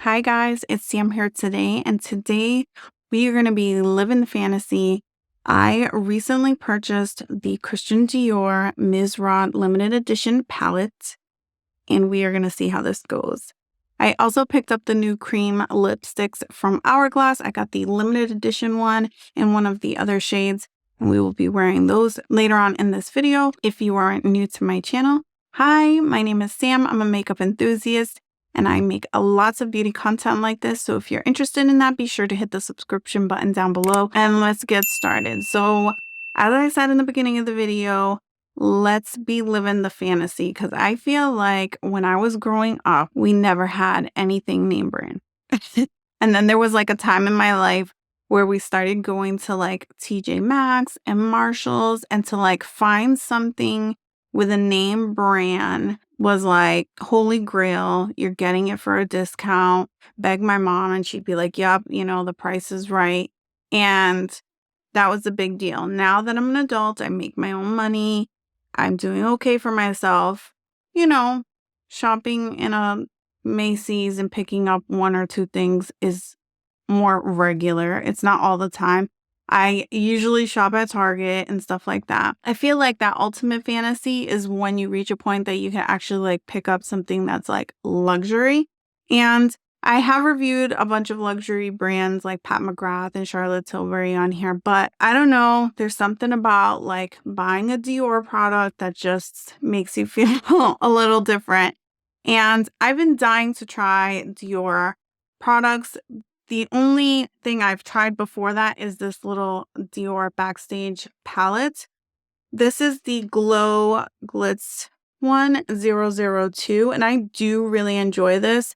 Hi guys, it's Sam here today, and today we are going to be living the fantasy. I recently purchased the Christian Dior Mitzah limited edition palette, and we are going to see how this goes. I also picked up the new cream lipsticks from Hourglass. I got the limited edition one and one of the other shades, and we will be wearing those later on in this video. If you are new to my channel, hi, my name is Sam. I'm a makeup enthusiast, and I make lots of beauty content like this. So if you're interested in that, be sure to hit the subscription button down below, and let's get started. So as I said in the beginning of the video, let's be living the fantasy, because I feel like when I was growing up, we never had anything name brand. And then there was like a time in my life where we started going to like TJ Maxx and Marshalls, and to like find something with a name brand was like holy grail. You're getting it for a discount. Beg my mom and she'd be like, yep, the price is right. And that was a big deal. Now that I'm an adult, I make my own money. I'm doing okay for myself. Shopping in a Macy's and picking up one or two things is more regular. It's not all the time. I usually shop at Target and stuff like that. I feel like that ultimate fantasy is when you reach a point that you can actually like pick up something that's like luxury. And I have reviewed a bunch of luxury brands like Pat McGrath and Charlotte Tilbury on here, but I don't know. There's something about like buying a Dior product that just makes you feel a little different. And I've been dying to try Dior products. The only thing I've tried before that is this little Dior Backstage palette. This is the Glow Glitz 1002, and I do really enjoy this.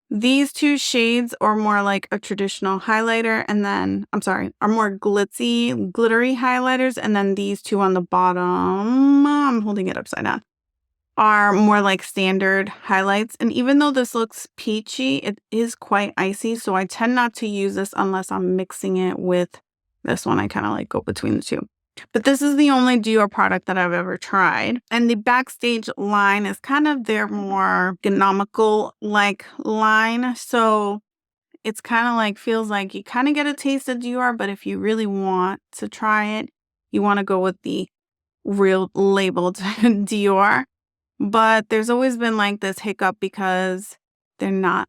These two shades are more like a traditional highlighter, and then, are more glitzy, glittery highlighters, and then these two on the bottom, I'm holding it upside down, are more like standard highlights. And even though this looks peachy, it is quite icy, so I tend not to use this unless I'm mixing it with this one. I kind of like go between the two. But this is the only Dior product that I've ever tried. And the Backstage line is kind of their more economical like line. So it's kind of like, feels like you kind of get a taste of Dior, but if you really want to try it, you want to go with the real labeled Dior. But there's always been like this hiccup because they're not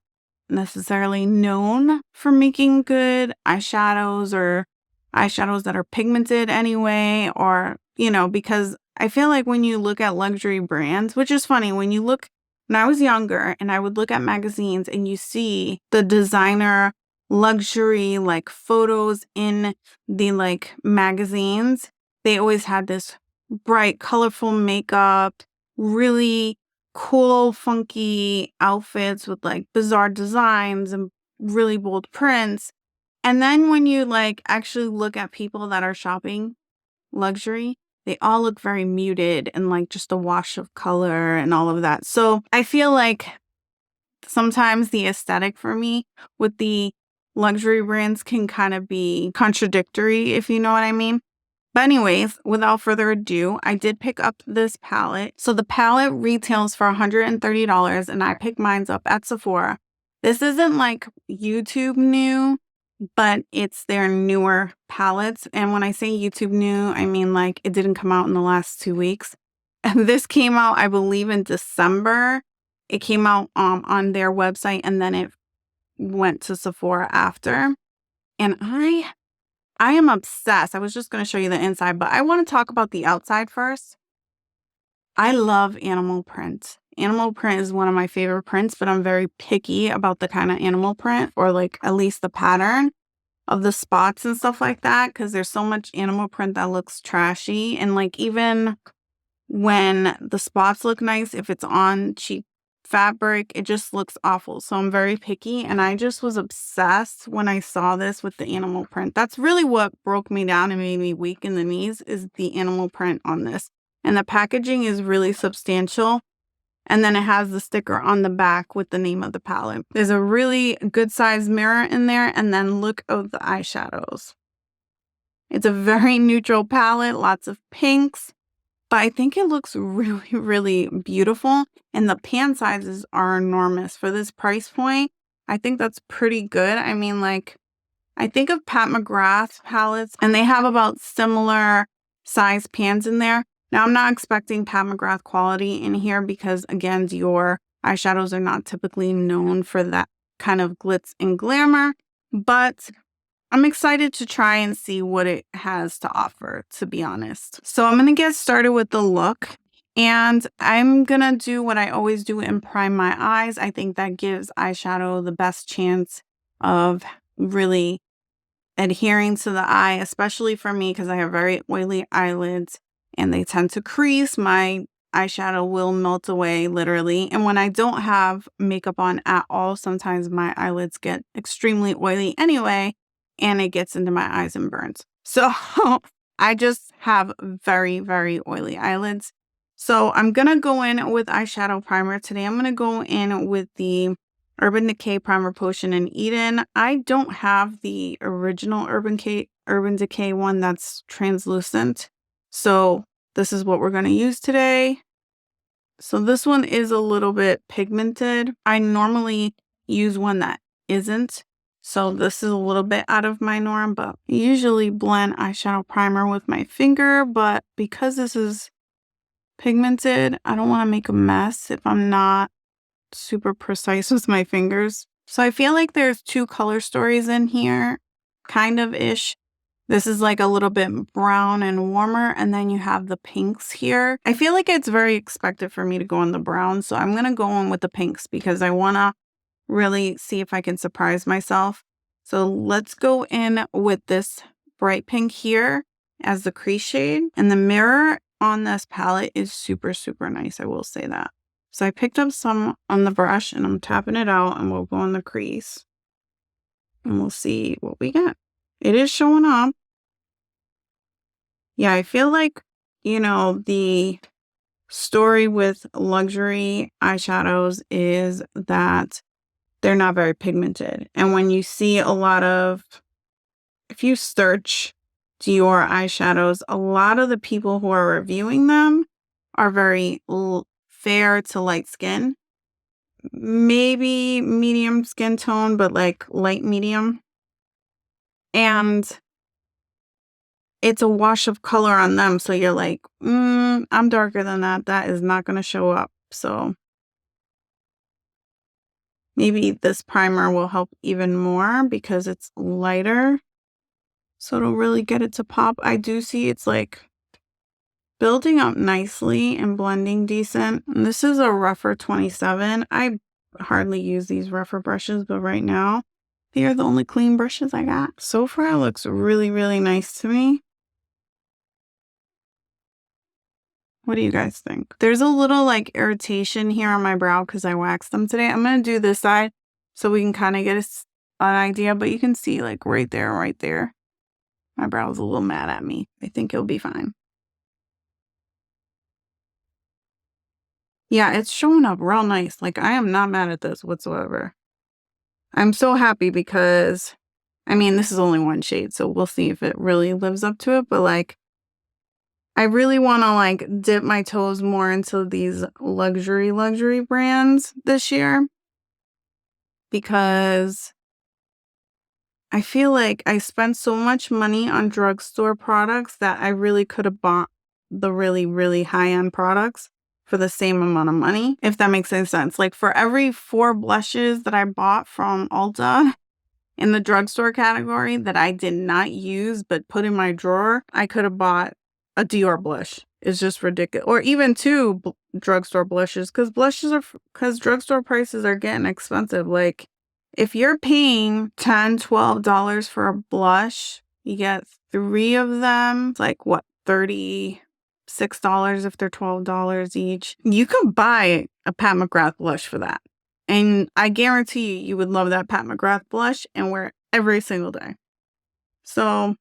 necessarily known for making good eyeshadows, or eyeshadows that are pigmented anyway, or, because I feel like when you look at luxury brands, which is funny, when I was younger and I would look at magazines and you see the designer luxury like photos in the like magazines, they always had this bright, colorful makeup, really cool, funky outfits with like bizarre designs and really bold prints. And then when you like actually look at people that are shopping luxury, they all look very muted and like just a wash of color and all of that. So I feel like sometimes the aesthetic for me with the luxury brands can kind of be contradictory, if you know what I mean. But anyways, without further ado, I did pick up this palette. So the palette retails for $130, and I picked mine up at Sephora. This isn't like YouTube new, but it's their newer palettes. And when I say YouTube new, I mean like it didn't come out in the last 2 weeks. And this came out, I believe, in December. It came out on their website, and then it went to Sephora after. And I am obsessed. I was just going to show you the inside, but I want to talk about the outside first. I love animal print. Animal print is one of my favorite prints, but I'm very picky about the kind of animal print, or like at least the pattern of the spots and stuff like that, because there's so much animal print that looks trashy. And like even when the spots look nice, if it's on cheap fabric, it just looks awful. So I'm very picky, and I just was obsessed when I saw this with the animal print. That's really what broke me down and made me weak in the knees, is the animal print on this. And the packaging is really substantial. And then it has the sticker on the back with the name of the palette. There's a really good sized mirror in there, and then look at the eyeshadows. It's a very neutral palette, lots of pinks. But I think it looks really, really beautiful. And the pan sizes are enormous. For this price point, I think that's pretty good. I mean, like, I think of Pat McGrath palettes, and they have about similar size pans in there. Now, I'm not expecting Pat McGrath quality in here because, again, Dior eyeshadows are not typically known for that kind of glitz and glamour, but I'm excited to try and see what it has to offer, to be honest. So I'm going to get started with the look, and I'm going to do what I always do and prime my eyes. I think that gives eyeshadow the best chance of really adhering to the eye, especially for me because I have very oily eyelids and they tend to crease. My eyeshadow will melt away literally. And when I don't have makeup on at all, sometimes my eyelids get extremely oily anyway, and it gets into my eyes and burns. So I just have very, very oily eyelids. So I'm going to go in with eyeshadow primer. Today I'm going to go in with the Urban Decay Primer Potion in Eden. I don't have the original Urban Decay one that's translucent. So this is what we're going to use today. So this one is a little bit pigmented. I normally use one that isn't. So this is a little bit out of my norm, but I usually blend eyeshadow primer with my finger. But because this is pigmented, I don't want to make a mess if I'm not super precise with my fingers. So I feel like there's two color stories in here, kind of ish. This is like a little bit brown and warmer, and then you have the pinks here. I feel like it's very expected for me to go in the brown, so I'm going to go in with the pinks because I want to really see if I can surprise myself. So let's go in with this bright pink here as the crease shade. And the mirror on this palette is super, super nice. I will say that. So I picked up some on the brush and I'm tapping it out, and we'll go in the crease and we'll see what we get. It is showing up. Yeah, I feel like, the story with luxury eyeshadows is that they're not very pigmented. And when you see if you search Dior eyeshadows, a lot of the people who are reviewing them are very fair to light skin, maybe medium skin tone, but like light medium. And it's a wash of color on them. So you're like, I'm darker than that. That is not going to show up. So maybe this primer will help even more because it's lighter. So it'll really get it to pop. I do see it's like building up nicely and blending decent. And this is a rougher 27. I hardly use these rougher brushes, but right now they are the only clean brushes I got. So far it looks really, really nice to me. What do you guys think? There's a little like irritation here on my brow because I waxed them today. I'm going to do this side so we can kind of get an idea, but you can see like right there. My brow's a little mad at me. I think it'll be fine. Yeah, it's showing up real nice. Like, I am not mad at this whatsoever. I'm so happy because, this is only one shade, so we'll see if it really lives up to it. But, like, I really want to, like, dip my toes more into these luxury brands this year because I feel like I spent so much money on drugstore products that I really could have bought the really, really high-end products for the same amount of money, if that makes any sense. Like for every 4 blushes that I bought from Ulta in the drugstore category that I did not use but put in my drawer, I could have bought a Dior blush. It's just ridiculous. Or even 2 drugstore blushes because drugstore prices are getting expensive. Like if you're paying $10, $12 for a blush, you get 3 of them. It's like what, $36 if they're $12 each. You could buy a Pat McGrath blush for that. And I guarantee you would love that Pat McGrath blush and wear it every single day. So,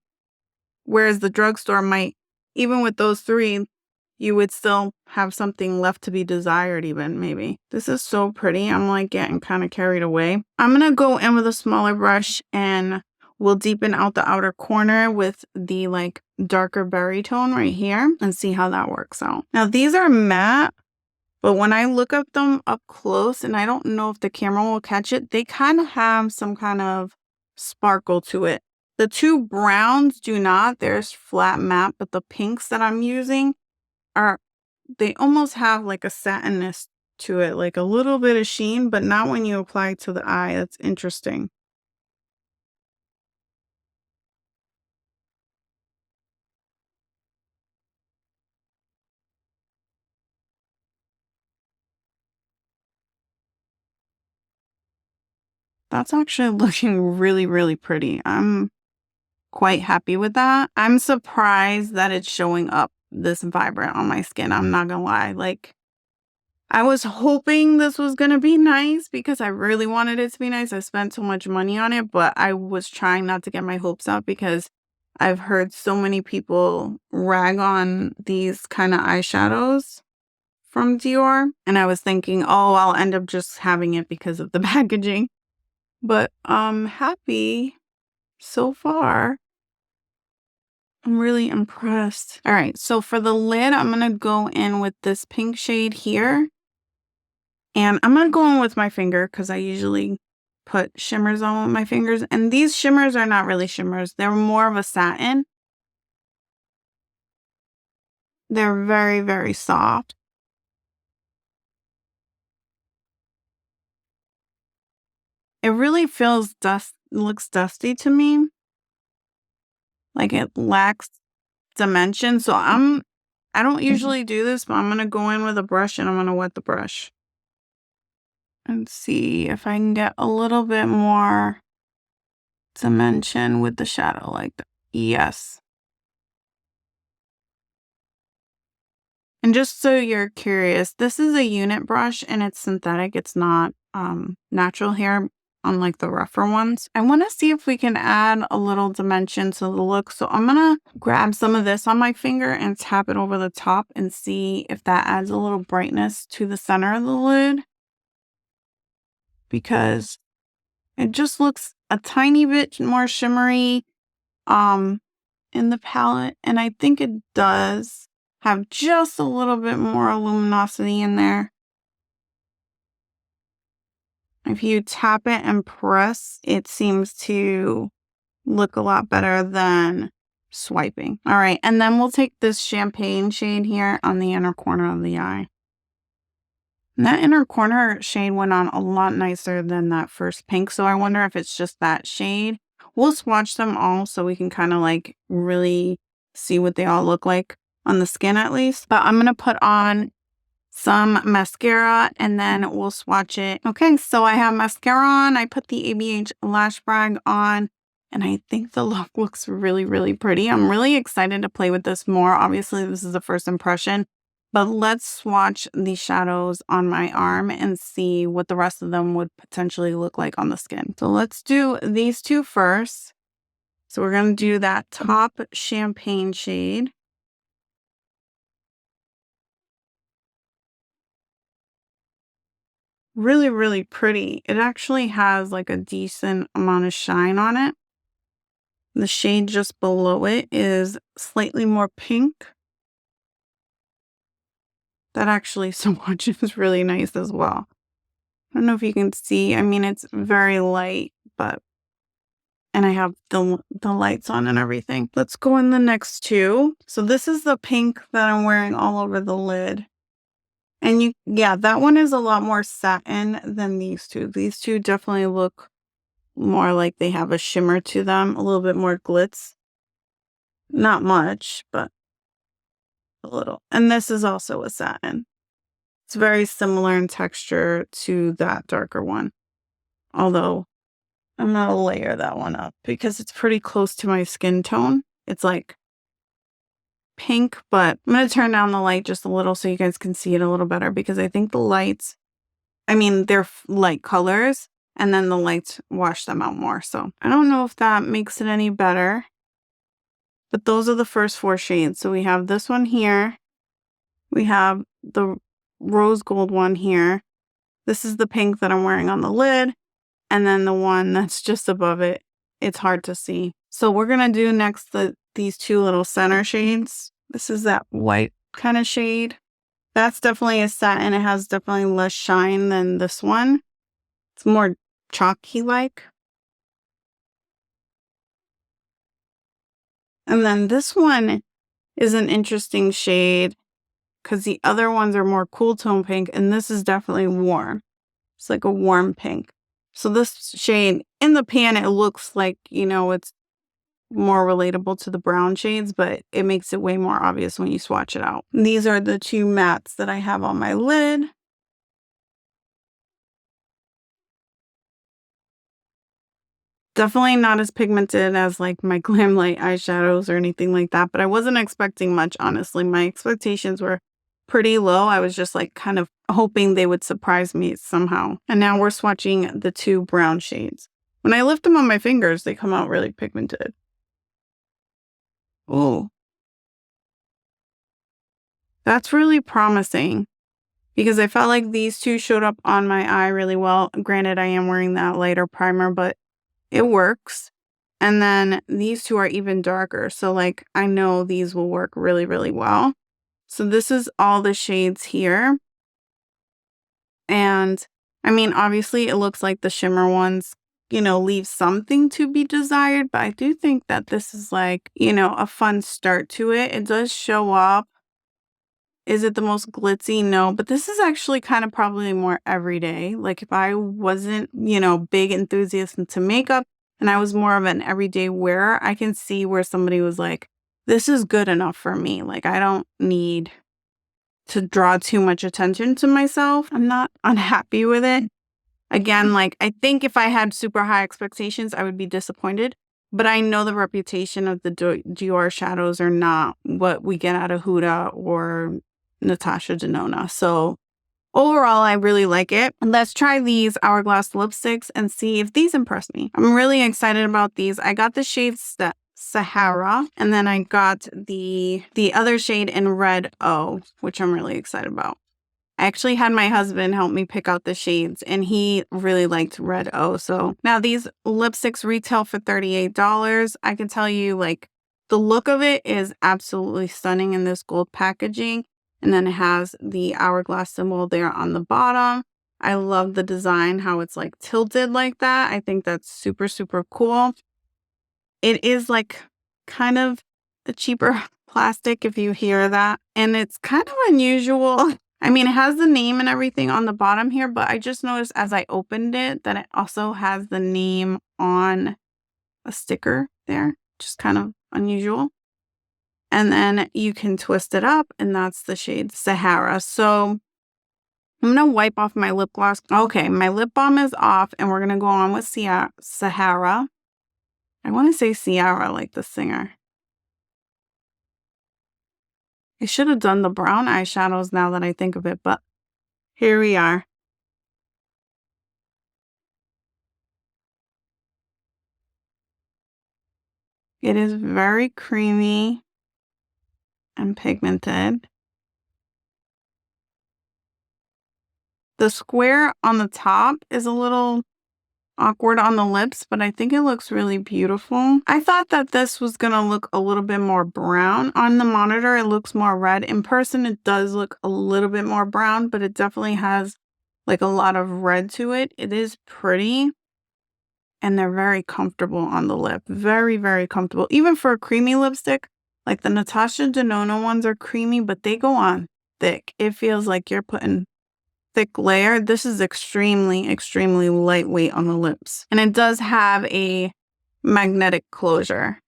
whereas the drugstore might, even with those 3, you would still have something left to be desired even, maybe. This is so pretty. I'm like getting kind of carried away. I'm going to go in with a smaller brush and we'll deepen out the outer corner with the like darker berry tone right here and see how that works out. Now these are matte, But when I look at them up close, and I don't know if the camera will catch it, they kind of have some kind of sparkle to it. The two browns do not. There's flat matte, but the pinks that I'm using are, they almost have like a satinness to it, like a little bit of sheen, but not when you apply it to the eye. That's interesting. That's actually looking really, really pretty. I'm quite happy with that. I'm surprised that it's showing up this vibrant on my skin. I'm not gonna lie. Like, I was hoping this was gonna be nice because I really wanted it to be nice. I spent so much money on it, but I was trying not to get my hopes up because I've heard so many people rag on these kind of eyeshadows from Dior. And I was thinking, oh, I'll end up just having it because of the packaging. But I'm happy so far. I'm really impressed. All right, so for the lid, I'm going to go in with this pink shade here. And I'm going to go in with my finger because I usually put shimmers on with my fingers. And these shimmers are not really shimmers. They're more of a satin. They're very, very soft. It really feels looks dusty to me. Like it lacks dimension. So I don't usually do this, but I'm going to go in with a brush and I'm going to wet the brush. And see if I can get a little bit more dimension with the shadow like that. Yes. And just so you're curious, this is a unit brush and it's synthetic. It's not natural hair, unlike the rougher ones. I want to see if we can add a little dimension to the look. So I'm going to grab some of this on my finger and tap it over the top and see if that adds a little brightness to the center of the lid. Because it just looks a tiny bit more shimmery in the palette. And I think it does have just a little bit more luminosity in there. If you tap it and press, it seems to look a lot better than swiping. All right, and then we'll take this champagne shade here on the inner corner of the eye. And that inner corner shade went on a lot nicer than that first pink, so I wonder if it's just that shade. We'll swatch them all so we can kind of like really see what they all look like on the skin at least. But I'm going to put on some mascara and then we'll swatch it. Okay, so I have mascara on. I put the ABH lash brag on and I think the look looks really, really pretty. I'm really excited to play with this more. Obviously, this is the first impression, but let's swatch the shadows on my arm and see what the rest of them would potentially look like on the skin. So let's do these two first. So we're going to do that top champagne shade. Really, really pretty. It actually has like a decent amount of shine on it. The shade just below it is slightly more pink. That actually swatches really nice as well. I don't know if you can see. I mean, it's very light, but and I have the lights on and everything. Let's go in the next two. So this is the pink that I'm wearing all over the lid. And yeah, that one is a lot more satin than these two. These two definitely look more like they have a shimmer to them, a little bit more glitz. Not much, but a little. And this is also a satin. It's very similar in texture to that darker one. Although I'm going to layer that one up because it's pretty close to my skin tone. It's like pink, but I'm going to turn down the light just a little so you guys can see it a little better because I think the lights, I mean, they're light colors and then the lights wash them out more. So I don't know if that makes it any better, but those are the first four shades. So we have this one here. We have the rose gold one here. This is the pink that I'm wearing on the lid. And then the one that's just above it, it's hard to see. So we're going to do next these two little center shades. This is that white kind of shade. That's definitely a satin. It has definitely less shine than this one. It's more chalky-like. And then this one is an interesting shade because the other ones are more cool tone pink, and this is definitely warm. It's like a warm pink. So this shade in the pan, it looks like, it's more relatable to the brown shades, but it makes it way more obvious when you swatch it out. These are the two mattes that I have on my lid. Definitely not as pigmented as like my Glam Light eyeshadows or anything like that, but I wasn't expecting much, honestly. My expectations were pretty low. I was just like kind of hoping they would surprise me somehow. And now we're swatching the two brown shades. When I lift them on my fingers, they come out really pigmented. Oh, that's really promising because I felt like these two showed up on my eye really well. Granted, I am wearing that lighter primer, but it works. And then these two are even darker. So like I know these will work really, really well. So this is all the shades here. And I mean, obviously it looks like the shimmer ones, leave something to be desired. But I do think that this is like, a fun start to it. It does show up. Is it the most glitzy? No, but this is actually kind of probably more everyday. Like if I wasn't, big enthusiast into makeup and I was more of an everyday wearer, I can see where somebody was like, this is good enough for me. Like I don't need to draw too much attention to myself. I'm not unhappy with it. Again, like I think if I had super high expectations, I would be disappointed. But I know the reputation of the Dior shadows are not what we get out of Huda or Natasha Denona. So overall, I really like it. Let's try these Hourglass lipsticks and see if these impress me. I'm really excited about these. I got the shade Sahara, and then I got the other shade in Red O, which I'm really excited about. I actually had my husband help me pick out the shades, and he really liked Red O. So now these lipsticks retail for $38. I can tell you, like, the look of it is absolutely stunning in this gold packaging. And then it has the hourglass symbol there on the bottom. I love the design, how it's like tilted like that. I think that's super, super cool. It is like kind of a cheaper plastic if you hear that. And it's kind of unusual. I mean, it has the name and everything on the bottom here, but I just noticed as I opened it that it also has the name on a sticker there, just kind of unusual. And then you can twist it up, and that's the shade Sahara. So I'm going to wipe off my lip gloss. Okay, my lip balm is off, and we're going to go on with Sahara. I want to say Ciara like the singer. I should have done the brown eyeshadows now that I think of it, but here we are. It is very creamy and pigmented. The square on the top is a little awkward on the lips, but I think it looks really beautiful. I thought that this was going to look a little bit more brown. On the monitor, it looks more red. In person, it does look a little bit more brown, but it definitely has like a lot of red to it. It is pretty, and they're very comfortable on the lip. Very, very comfortable. Even for a creamy lipstick, like the Natasha Denona ones are creamy, but they go on thick. It feels like you're putting thick layer. This is extremely, extremely lightweight on the lips. And it does have a magnetic closure.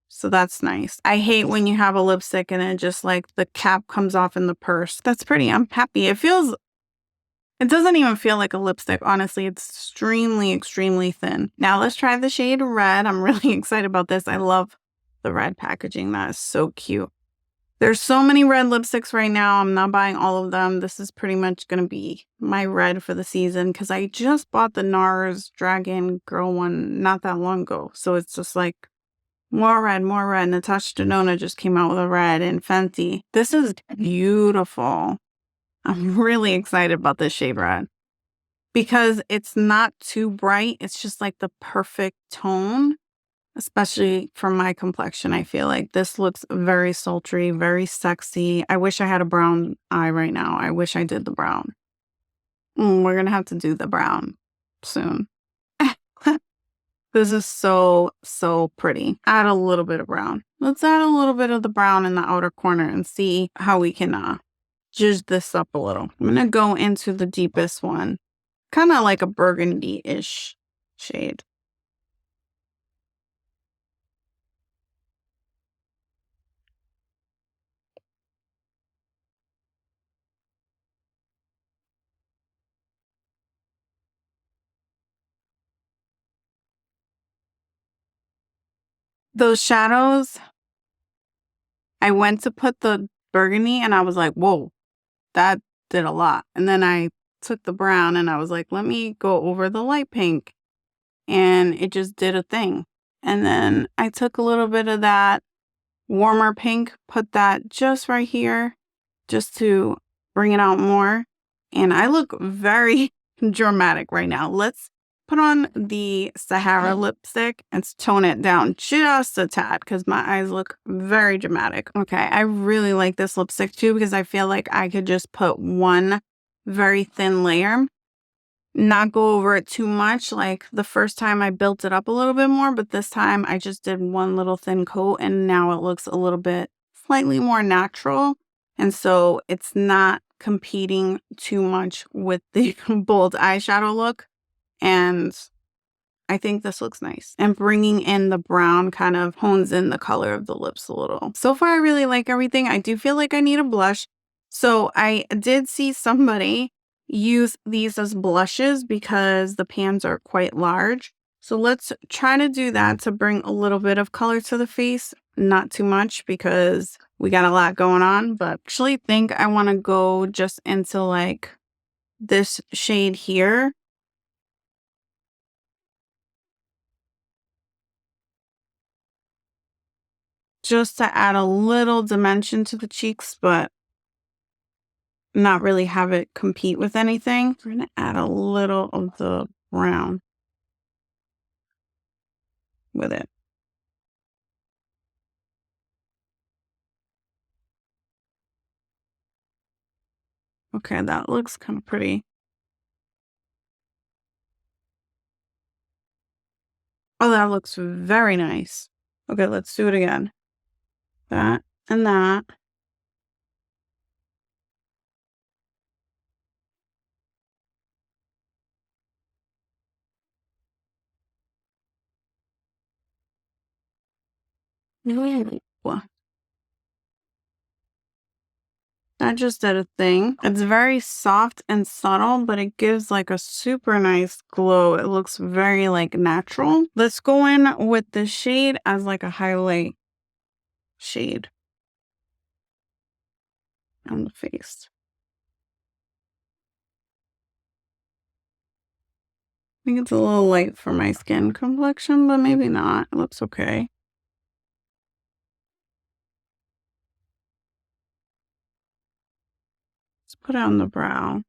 So that's nice. I hate when you have a lipstick and it just like the cap comes off in the purse. That's pretty. I'm happy. It doesn't even feel like a lipstick. Honestly, it's extremely, extremely thin. Now let's try the shade Red. I'm really excited about this. I love the red packaging. That is so cute. There's so many red lipsticks right now. I'm not buying all of them. This is pretty much going to be my red for the season because I just bought the NARS Dragon Girl one not that long ago. So it's just like more red, more red. Natasha Denona just came out with a red and Fenty. This is beautiful. I'm really excited about this shade Red because it's not too bright. It's just like the perfect tone. especially for my complexion. I feel like this looks very sultry, very sexy. I wish I had a brown eye right now. I wish I did the brown. We're gonna have to do the brown soon. This is so, so pretty. Add a little bit of brown. Let's add a little bit of the brown in the outer corner and see how we can zhuzh this up a little. I'm gonna go into the deepest one, kind of like a burgundy-ish shade. Those shadows, I went to put the burgundy and I was like, whoa, that did a lot. And then I took the brown and I was like, let me go over the light pink. And it just did a thing. And then I took a little bit of that warmer pink, put that just right here, just to bring it out more. And I look very dramatic right now. Let's put on the Sahara lipstick and tone it down just a tad because my eyes look very dramatic. Okay, I really like this lipstick too because I feel like I could just put one very thin layer, not go over it too much. Like the first time I built it up a little bit more, but this time I just did one little thin coat and now it looks a little bit slightly more natural. And so it's not competing too much with the bold eyeshadow look. And I think this looks nice. And bringing in the brown kind of hones in the color of the lips a little. So far, I really like everything. I do feel like I need a blush. So I did see somebody use these as blushes because the pans are quite large. So let's try to do that to bring a little bit of color to the face. Not too much because we got a lot going on, but I actually think I want to go just into like this shade here. Just to add a little dimension to the cheeks, but not really have it compete with anything. We're going to add a little of the brown with it. Okay, that looks kind of pretty. Oh, that looks very nice. Okay, let's do it again. That and that. Ooh. That just did a thing. It's very soft and subtle, but it gives like a super nice glow. It looks very like natural. Let's go in with the shade as like a highlight shade on the face. I think it's a little light for my skin complexion, but maybe not. It looks okay. Let's put it on the brow.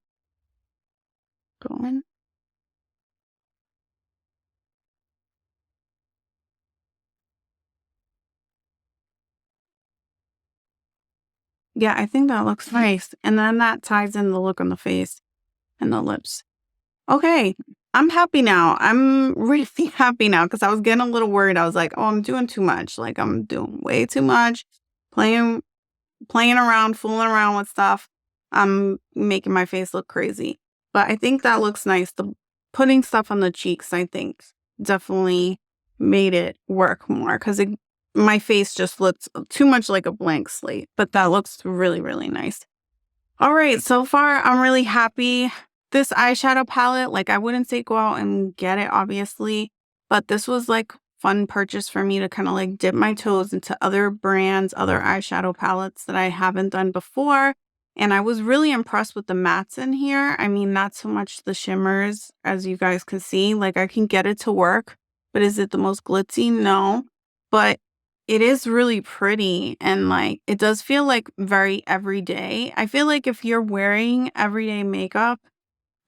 Going. Yeah, I think that looks nice. And then that ties in the look on the face and the lips. Okay, I'm happy now. I'm really happy now because I was getting a little worried. I was like, oh, I'm doing too much. Like I'm doing way too much. Playing playing around, fooling around with stuff. I'm making my face look crazy. But I think that looks nice. The putting stuff on the cheeks, I think, definitely made it work more because my face just looked too much like a blank slate. But that looks really, really nice. All right, so far I'm really happy. This eyeshadow palette, like I wouldn't say go out and get it, obviously, but this was like fun purchase for me to kind of like dip my toes into other brands, other eyeshadow palettes that I haven't done before. And I was really impressed with the mattes in here. I mean, not so much the shimmers, as you guys can see. Like I can get it to work, but is it the most glitzy? No. But it is really pretty and like it does feel like very everyday. I feel like if you're wearing everyday makeup,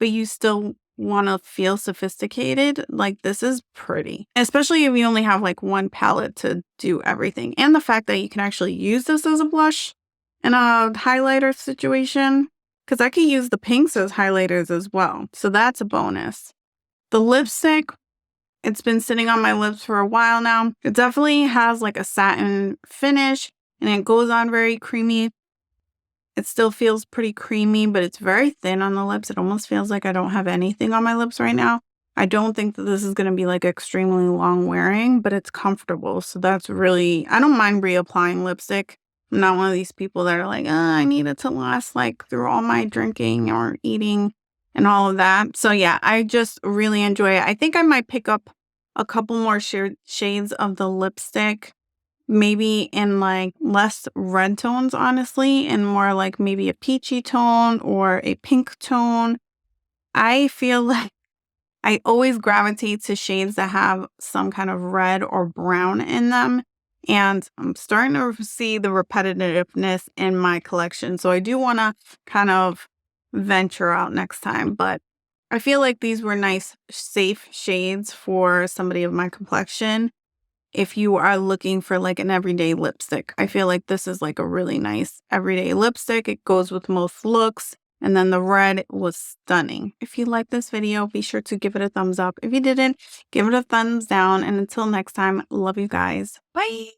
but you still want to feel sophisticated, like this is pretty. Especially if you only have like one palette to do everything. And the fact that you can actually use this as a blush in a highlighter situation. Because I can use the pinks as highlighters as well. So that's a bonus. The lipstick, it's been sitting on my lips for a while now. It definitely has like a satin finish and it goes on very creamy. It still feels pretty creamy, but it's very thin on the lips. It almost feels like I don't have anything on my lips right now. I don't think that this is going to be like extremely long wearing, but it's comfortable. So that's really, I don't mind reapplying lipstick. I'm not one of these people that are like, I need it to last like through all my drinking or eating and all of that. So yeah, I just really enjoy it. I think I might pick up a couple more shades of the lipstick, maybe in like less red tones, honestly, and more like maybe a peachy tone or a pink tone. I feel like I always gravitate to shades that have some kind of red or brown in them. And I'm starting to see the repetitiveness in my collection. So I do want to kind of venture out next time. But I feel like these were nice, safe shades for somebody of my complexion. If you are looking for like an everyday lipstick, I feel like this is like a really nice everyday lipstick. It goes with most looks. And then the red was stunning. If you like this video, be sure to give it a thumbs up. If you didn't, give it a thumbs down. And until next time, love you guys. Bye.